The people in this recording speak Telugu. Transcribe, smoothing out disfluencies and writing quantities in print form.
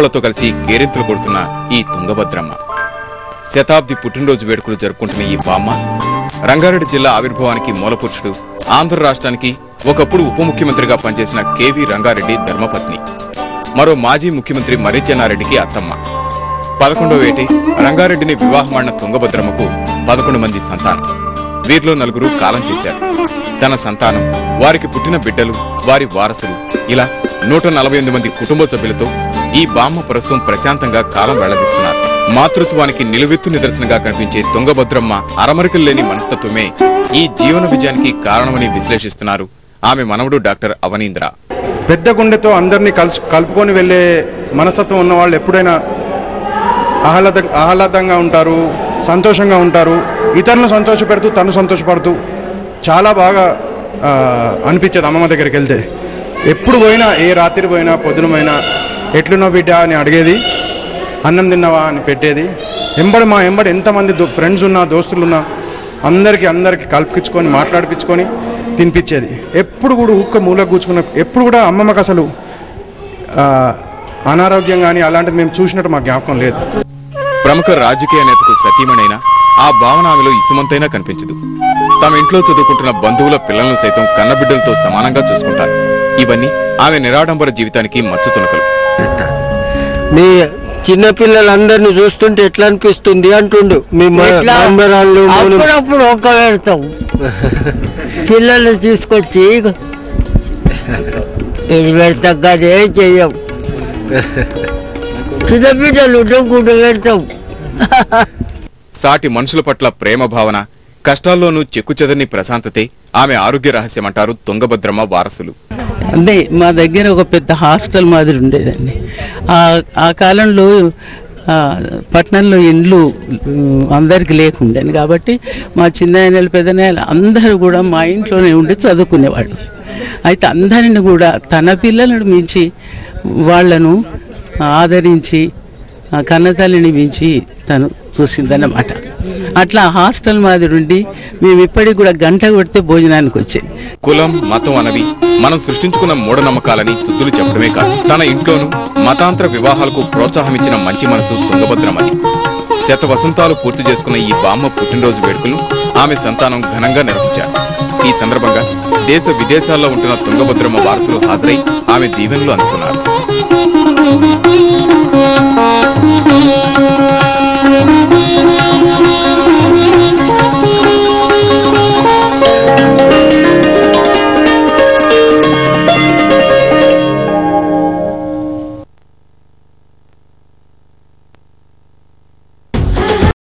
తో కలిసి కేరింతలు కొడుతున్న ఈ తుంగభద్రమ్మ శతాబ్ది పుట్టినరోజు వేడుకలు జరుపుకుంటున్న ఈ బామ్మ రంగారెడ్డి జిల్లా ఆవిర్భావానికి మూలపురుషుడు, ఆంధ్ర రాష్ట్రానికి ఒకప్పుడు ఉప ముఖ్యమంత్రిగా పనిచేసిన కేవీ రంగారెడ్డి ధర్మపత్ని, మరో మాజీ ముఖ్యమంత్రి మర్రి చెన్నారెడ్డికి అత్తమ్మ. 11వ ఏటి రంగారెడ్డిని వివాహమాడిన తుంగభద్రమ్మకు 11 మంది సంతానం. వీరిలో 4 కాలం చేశారు. తన సంతానం, వారికి పుట్టిన బిడ్డలు, వారి వారసులు, ఇలా 148 మంది కుటుంబ సభ్యులతో ఈ బామ్మ ప్రస్తుతం ప్రశాంతంగా కాలం వెళ్లదీస్తున్నారు. మాతృత్వానికి నిలువెత్తు నిదర్శనంగా కనిపించే తుంగభద్రమ్మ అరమరికలు లేని మనస్తత్వమే ఈ జీవన విజయానికి కారణమని విశ్లేషిస్తున్నారు ఆమె మనవడు డాక్టర్ అవనీంద్ర. పెద్ద గుండెతో అందరినీ కలుపుకొని వెళ్లే మనస్తత్వం ఉన్న వాళ్ళు ఎప్పుడైనా ఆహ్లాదంగా ఉంటారు, సంతోషంగా ఉంటారు. ఇతరులను సంతోషపెడుతూ తను సంతోషపడుతూ చాలా బాగా అనిపించేది అమ్మమ్మ దగ్గరికి వెళ్తే. ఎప్పుడు పోయినా, ఏ రాత్రి పోయినా, పొద్దున పోయినా, ఎట్లున్నావు బిడ్డ అని అడిగేది, అన్నం తిన్నావా అని పెట్టేది. మా ఎంబడి ఎంతమంది ఫ్రెండ్స్ ఉన్నా, దోస్తులున్నా అందరికీ కల్పించుకొని మాట్లాడిపించుకొని తినిపించేది. ఎప్పుడు కూడా ఊక్క మూలకు కూర్చుకున్న, ఎప్పుడు కూడా అమ్మమ్మకి అసలు అనారోగ్యం కానీ అలాంటిది మేము చూసినట్టు మా జ్ఞాపకం లేదు. ప్రముఖ రాజకీయ నేతకు సతీమణైనా ఆ భావన ఆమెలో ఇసుమంతైనా కనిపించదు. తమ ఇంట్లో చదువుకుంటున్న బంధువుల పిల్లలను సైతం కన్నబిడ్డలతో సమానంగా చూసుకుంటారు. ఇవన్నీ ఆమె నిరాడంబర జీవితానికి మచ్చుతునకలు. మీ చిన్న పిల్లలందరినీ చూస్తుంటే ఎట్లా అనిపిస్తుంది అంటుండు. అప్పుడప్పుడు ఒక్క పెడతాం పిల్లల్ని తీసుకొచ్చి, ఇది పెడతాం కదే చెయ్యం. చిన్న బిడ్డలు గుడ్డ పెడతాం. సాటి మనుషుల పట్ల ప్రేమ భావన, కష్టాల్లోనూ చెక్కుచెదరని ప్రశాంతతే ఆమె ఆరోగ్య రహస్యమంటారు తుంగభద్రమ్మ వారసులు. అంటే మా దగ్గర ఒక పెద్ద హాస్టల్ మాదిరి ఉండేదండి. ఆ కాలంలో పట్టణంలో ఇండ్లు అందరికి లేకుండేది కాబట్టి మా చిన్నాయనలు, పెద్దనాయలు అందరూ కూడా మా ఇంట్లోనే ఉండి చదువుకునేవాళ్ళు. అయితే అందరిని కూడా తన పిల్లలను మించి వాళ్లను ఆదరించి కన్నతల్లిని మించి తను చూసిందన్నమాట. అట్లా హాస్టల్ మాదిరి ఉండి మేము ఇప్పటికి కూడా గంట కొడితే భోజనానికి వచ్చేది. కులం, మతం అన్నవి మనం సృష్టించుకున్న మూఢనమ్మకాలని శుద్ధులు చెప్పడమే కాదు, తన ఇంట్లోనూ మతాంతర వివాహాలకు ప్రోత్సాహమిచ్చిన మంచి మనసు తుంగభద్రమది. 100 వసంతాలు పూర్తి చేసుకున్న ఈ బామ్మ పుట్టినరోజు వేడుకలు ఆమె సంతానం ఘనంగా నిర్వహించారు. ఈ సందర్భంగా దేశ విదేశాల్లో ఉంటున్న తుంగభద్రమ్మ వారసులు హాజరై ఆమె దీవెనలు అందుకున్నారు.